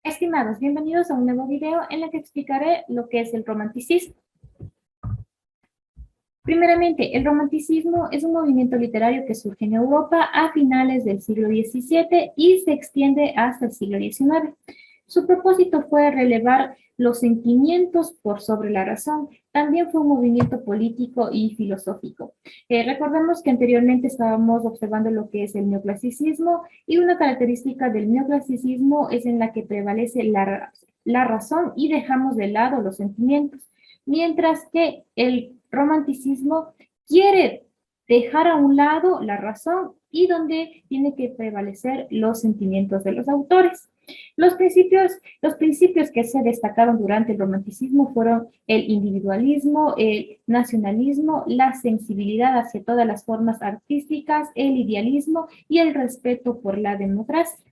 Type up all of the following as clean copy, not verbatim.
Estimados, bienvenidos a un nuevo video en el que explicaré lo que es el romanticismo. Primeramente, el romanticismo es un movimiento literario que surge en Europa a finales del siglo XVII y se extiende hasta el siglo XIX. Su propósito fue relevar los sentimientos por sobre la razón. También fue un movimiento político y filosófico. Recordemos que anteriormente estábamos observando lo que es el neoclasicismo y una característica del neoclasicismo es en la que prevalece la razón y dejamos de lado los sentimientos, mientras que el romanticismo quiere dejar a un lado la razón y donde tiene que prevalecer los sentimientos de los autores. Los principios que se destacaron durante el romanticismo fueron el individualismo, el nacionalismo, la sensibilidad hacia todas las formas artísticas, el idealismo y el respeto por la democracia.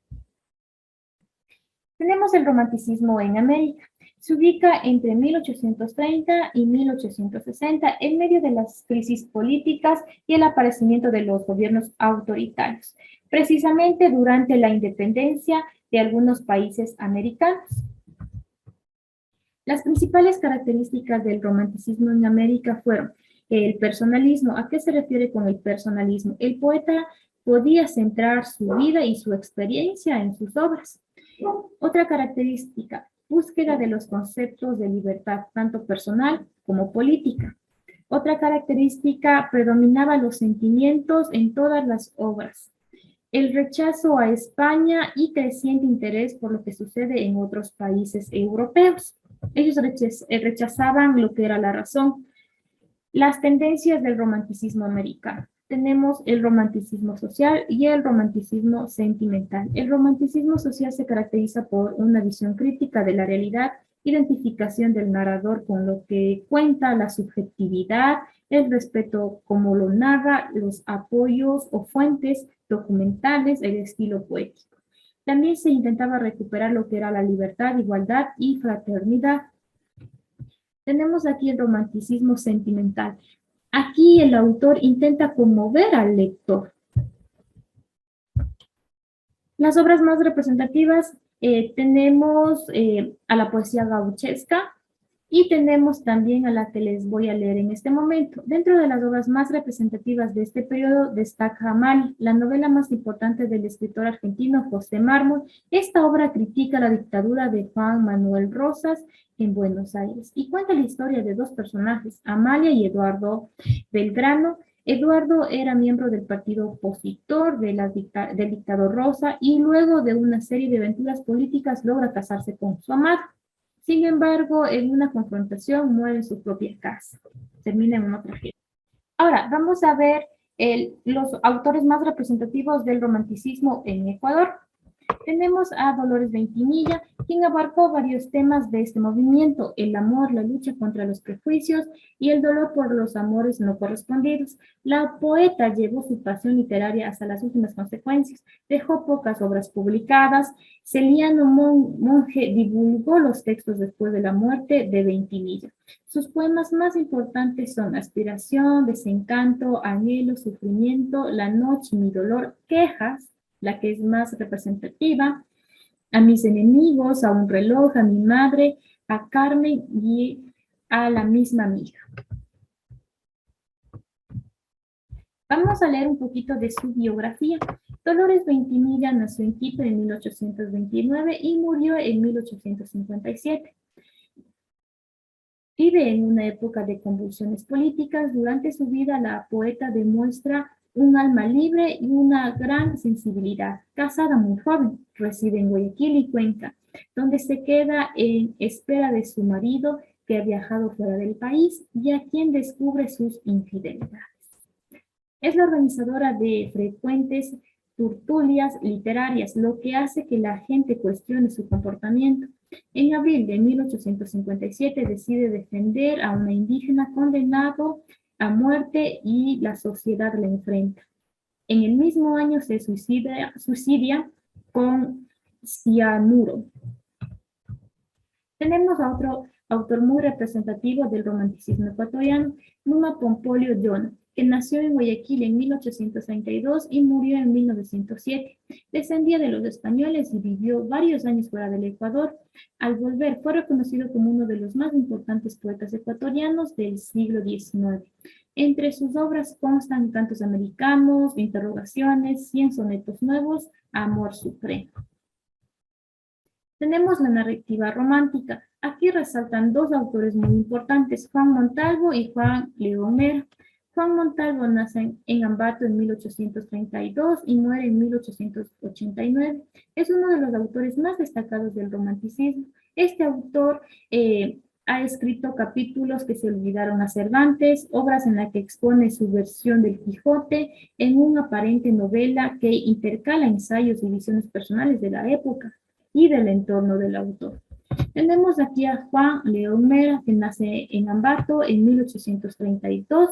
Tenemos el romanticismo en América. Se ubica entre 1830 y 1860 en medio de las crisis políticas y el aparecimiento de los gobiernos autoritarios, precisamente durante la independencia de algunos países americanos. Las principales características del romanticismo en América fueron el personalismo. ¿A qué se refiere con el personalismo? El poeta podía centrar su vida y su experiencia en sus obras. Otra característica, búsqueda de los conceptos de libertad, tanto personal como política. Otra característica, predominaba los sentimientos en todas las obras. El rechazo a España y creciente interés por lo que sucede en otros países europeos. Ellos rechazaban lo que era la razón. Las tendencias del romanticismo americano. Tenemos el romanticismo social y el romanticismo sentimental. El romanticismo social se caracteriza por una visión crítica de la realidad, identificación del narrador con lo que cuenta, la subjetividad, el respeto como lo narra, los apoyos o fuentes documentales, el estilo poético. También se intentaba recuperar lo que era la libertad, igualdad y fraternidad. Tenemos aquí el romanticismo sentimental. Aquí el autor intenta conmover al lector. Las obras más representativas tenemos a la poesía gauchesca y tenemos también a la que les voy a leer en este momento. Dentro de las obras más representativas de este periodo destaca Amalia, la novela más importante del escritor argentino José Mármol. Esta obra critica la dictadura de Juan Manuel Rosas en Buenos Aires y cuenta la historia de dos personajes, Amalia y Eduardo Belgrano. Eduardo era miembro del partido opositor del dictador Rosa y luego de una serie de aventuras políticas logra casarse con su amada. Sin embargo, en una confrontación muere en su propia casa. Termina en una tragedia. Ahora, vamos a ver los autores más representativos del romanticismo en Ecuador. Tenemos a Dolores Ventimilla, quien abarcó varios temas de este movimiento: el amor, la lucha contra los prejuicios y el dolor por los amores no correspondidos. La poeta llevó su pasión literaria hasta las últimas consecuencias, dejó pocas obras publicadas. Celiano Monge divulgó los textos después de la muerte de Ventimilla. Sus poemas más importantes son Aspiración, Desencanto, Anhelo, Sufrimiento, La noche, Mi dolor, Quejas, la que es más representativa, A mis enemigos, A un reloj, A mi madre, A Carmen y A la misma amiga. Vamos a leer un poquito de su biografía. Dolores Ventimilla nació en Quito en 1829 y murió en 1857. Vive en una época de convulsiones políticas. Durante su vida, la poeta demuestra un alma libre y una gran sensibilidad. Casada muy joven, reside en Guayaquil y Cuenca, donde se queda en espera de su marido que ha viajado fuera del país y a quien descubre sus infidelidades. Es la organizadora de frecuentes tertulias literarias, lo que hace que la gente cuestione su comportamiento. En abril de 1857 decide defender a una indígena condenado a muerte y la sociedad la enfrenta. En el mismo año se suicidia con cianuro. Tenemos a otro autor muy representativo del romanticismo ecuatoriano, Numa Pompolio Llona. que nació en Guayaquil en 1832 y murió en 1907. Descendía de los españoles y vivió varios años fuera del Ecuador. Al volver, fue reconocido como uno de los más importantes poetas ecuatorianos del siglo XIX. Entre sus obras constan cantos americanos, interrogaciones, 100 sonetos nuevos, Amor Supremo. Tenemos la narrativa romántica. Aquí resaltan dos autores muy importantes, Juan Montalvo y Juan León Mera. Juan Montalvo nace en Ambato en 1832 y muere en 1889. Es uno de los autores más destacados del romanticismo. Este autor ha escrito capítulos que se olvidaron a Cervantes, obras en las que expone su versión del Quijote en una aparente novela que intercala ensayos y visiones personales de la época y del entorno del autor. Tenemos aquí a Juan León Mera, que nace en Ambato en 1832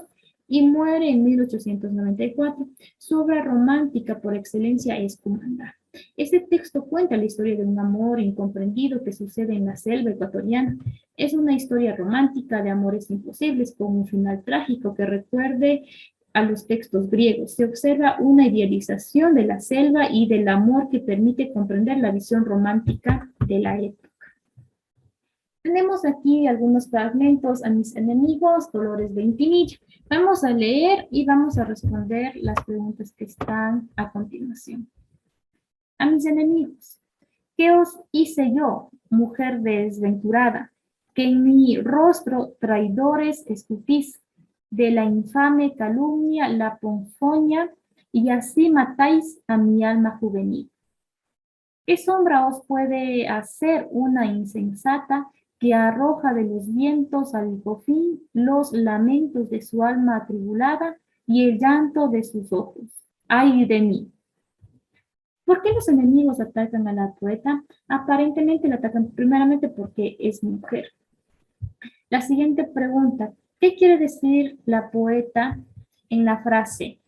y muere en 1894. Su obra romántica por excelencia es Cumandá. Este texto cuenta la historia de un amor incomprendido que sucede en la selva ecuatoriana. Es una historia romántica de amores imposibles con un final trágico que recuerde a los textos griegos. Se observa una idealización de la selva y del amor que permite comprender la visión romántica de la época. Tenemos aquí algunos fragmentos a mis enemigos, Dolores Ventimilla. Vamos a leer y vamos a responder las preguntas que están a continuación. A mis enemigos, ¿qué os hice yo, mujer desventurada, que en mi rostro traidores escupís? De la infame calumnia la ponzoña, y así matáis a mi alma juvenil. ¿Qué sombra os puede hacer una insensata que arroja de los vientos al bofín los lamentos de su alma atribulada y el llanto de sus ojos? ¡Ay de mí! ¿Por qué los enemigos atacan a la poeta? Aparentemente la atacan primeramente porque es mujer. La siguiente pregunta, ¿qué quiere decir la poeta en la frase?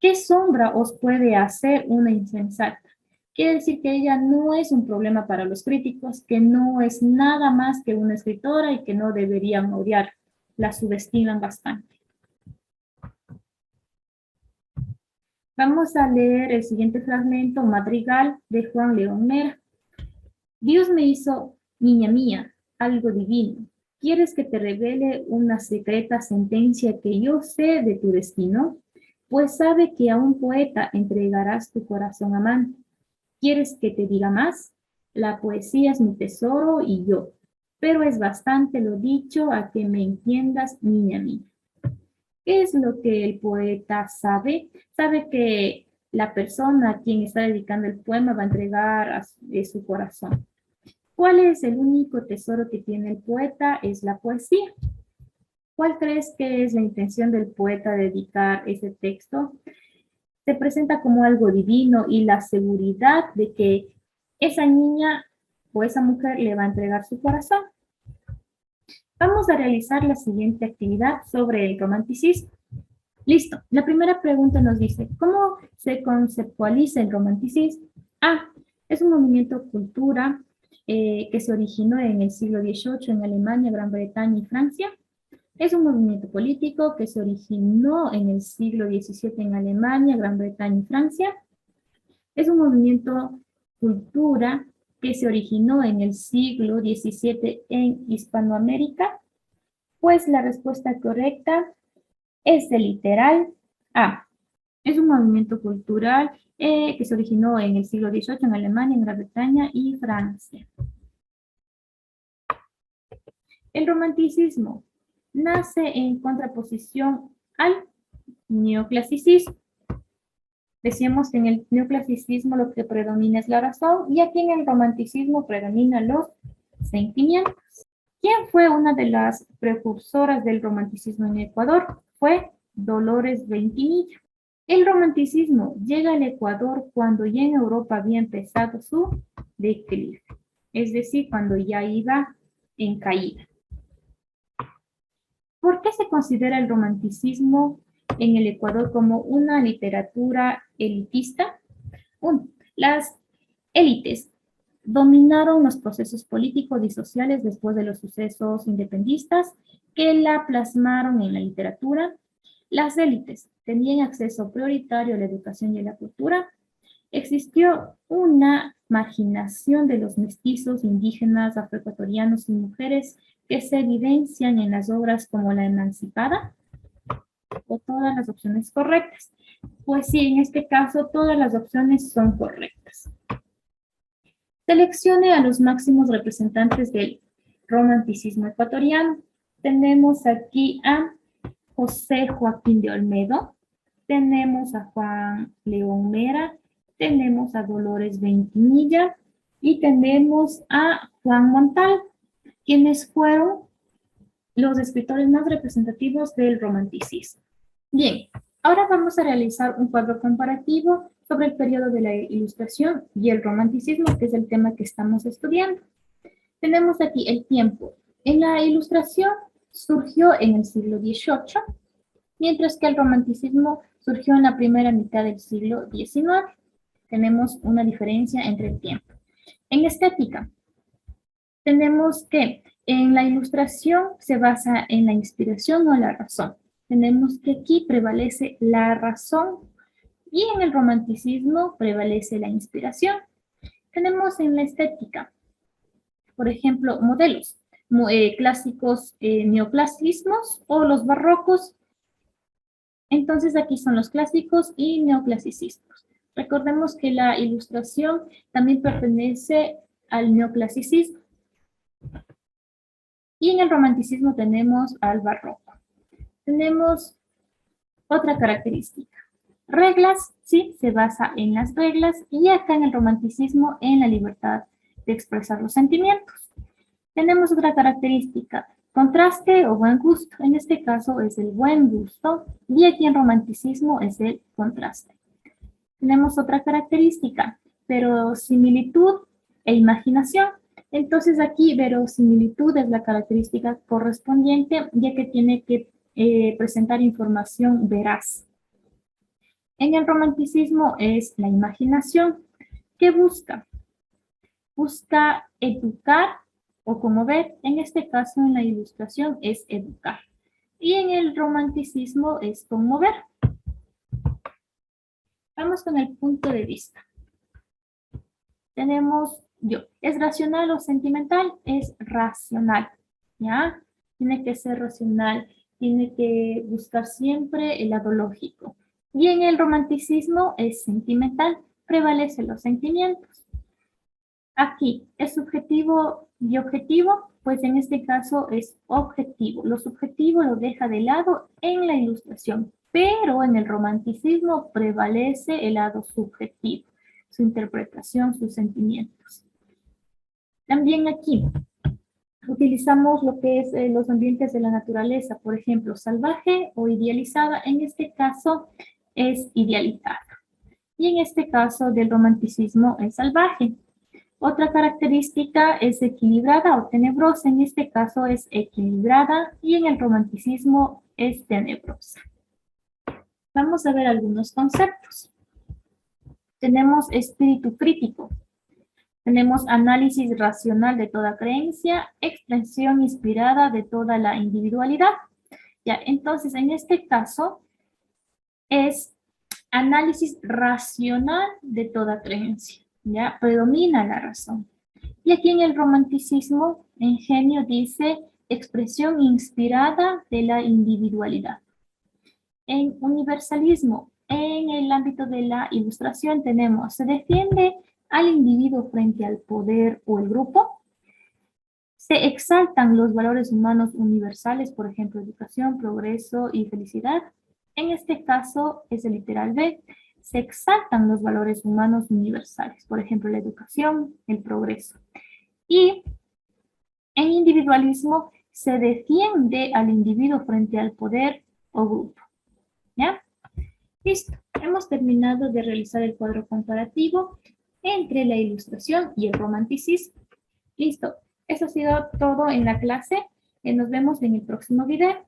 ¿Qué sombra os puede hacer una insensata? Quiere decir que ella no es un problema para los críticos, que no es nada más que una escritora y que no deberían odiar. La subestiman bastante. Vamos a leer el siguiente fragmento, Madrigal, de Juan León Mera. Dios me hizo, niña mía, algo divino. ¿Quieres que te revele una secreta sentencia que yo sé de tu destino? Pues sabe que a un poeta entregarás tu corazón amante. ¿Quieres que te diga más? La poesía es mi tesoro y yo. Pero es bastante lo dicho a que me entiendas, niña mía. ¿Qué es lo que el poeta sabe? Sabe que la persona a quien está dedicando el poema va a entregar su corazón. ¿Cuál es el único tesoro que tiene el poeta? Es la poesía. ¿Cuál crees que es la intención del poeta de dedicar ese texto? Se presenta como algo divino y la seguridad de que esa niña o esa mujer le va a entregar su corazón. Vamos a realizar la siguiente actividad sobre el romanticismo. Listo. La primera pregunta nos dice, ¿cómo se conceptualiza el romanticismo? A. Es un movimiento cultura que se originó en el siglo XVIII en Alemania, Gran Bretaña y Francia. Es un movimiento político que se originó en el siglo XVII en Alemania, Gran Bretaña y Francia. Es un movimiento cultura que se originó en el siglo XVII en Hispanoamérica. Pues la respuesta correcta es el literal A. Es un movimiento cultural que se originó en el siglo XVIII en Alemania, en Gran Bretaña y Francia. El romanticismo nace en contraposición al neoclasicismo. Decíamos que en el neoclasicismo lo que predomina es la razón y aquí en el romanticismo predominan los sentimientos. ¿Quién fue una de las precursoras del romanticismo en Ecuador? Fue Dolores Ventimilla. El romanticismo llega al Ecuador cuando ya en Europa había empezado su declive, es decir, cuando ya iba en caída. ¿Por qué se considera el romanticismo en el Ecuador como una literatura elitista? Uno, las élites dominaron los procesos políticos y sociales después de los sucesos independistas que la plasmaron en la literatura. Las élites tenían acceso prioritario a la educación y a la cultura. Existió una marginación de los mestizos, indígenas, afroecuatorianos y mujeres que se evidencian en las obras como La Emancipada, o todas las opciones correctas. Pues sí, en este caso todas las opciones son correctas. Seleccione a los máximos representantes del romanticismo ecuatoriano. Tenemos aquí a José Joaquín de Olmedo, tenemos a Juan León Mera, tenemos a Dolores Ventimilla y tenemos a Juan Montal, quienes fueron los escritores más representativos del romanticismo. Bien, ahora vamos a realizar un cuadro comparativo sobre el periodo de la Ilustración y el romanticismo, que es el tema que estamos estudiando. Tenemos aquí el tiempo. En la Ilustración surgió en el siglo XVIII, mientras que el romanticismo surgió en la primera mitad del siglo XIX. Tenemos una diferencia entre el tiempo. En estética, tenemos que en la Ilustración se basa en la inspiración o la razón. Tenemos que aquí prevalece la razón y en el romanticismo prevalece la inspiración. Tenemos en la estética, por ejemplo, modelos clásicos, neoclasicismos o los barrocos. Entonces aquí son los clásicos y neoclasicismos. Recordemos que la Ilustración también pertenece al neoclasicismo. Y en el romanticismo tenemos al barroco. Tenemos otra característica. Reglas, sí, se basa en las reglas, y acá en el romanticismo en la libertad de expresar los sentimientos. Tenemos otra característica, contraste o buen gusto. En este caso es el buen gusto, y aquí en romanticismo es el contraste. Tenemos otra característica, verosimilitud e imaginación. Entonces aquí verosimilitud es la característica correspondiente, ya que tiene que presentar información veraz. En el romanticismo es la imaginación. ¿Qué busca? Busca educar o conmover. En este caso, en la Ilustración es educar. Y en el romanticismo es conmover. Vamos con el punto de vista. Tenemos yo. ¿Es racional o sentimental? Es racional. ¿Ya? Tiene que ser racional. Tiene que buscar siempre el lado lógico. Y en el romanticismo es sentimental. Prevalecen los sentimientos. Aquí, ¿es subjetivo y objetivo? Pues en este caso es objetivo. Lo subjetivo lo deja de lado en la Ilustración, pero en el romanticismo prevalece el lado subjetivo, su interpretación, sus sentimientos. También aquí utilizamos lo que es los ambientes de la naturaleza, por ejemplo, salvaje o idealizada. En este caso es idealizada. Y en este caso del romanticismo es salvaje. Otra característica es equilibrada o tenebrosa. En este caso es equilibrada y en el romanticismo es tenebrosa. Vamos a ver algunos conceptos. Tenemos espíritu crítico. Tenemos análisis racional de toda creencia, expresión inspirada de toda la individualidad. Ya, entonces, en este caso es análisis racional de toda creencia. Ya, predomina la razón. Y aquí en el romanticismo, Ingenio dice expresión inspirada de la individualidad. En universalismo, en el ámbito de la Ilustración tenemos, se defiende al individuo frente al poder o el grupo. Se exaltan los valores humanos universales, por ejemplo, educación, progreso y felicidad. En este caso es el literal B. Se exaltan los valores humanos universales, por ejemplo, la educación, el progreso. Y en individualismo se defiende al individuo frente al poder o grupo. ¿Ya? Listo. Hemos terminado de realizar el cuadro comparativo entre la Ilustración y el romanticismo. Listo. Eso ha sido todo en la clase. Nos vemos en el próximo video.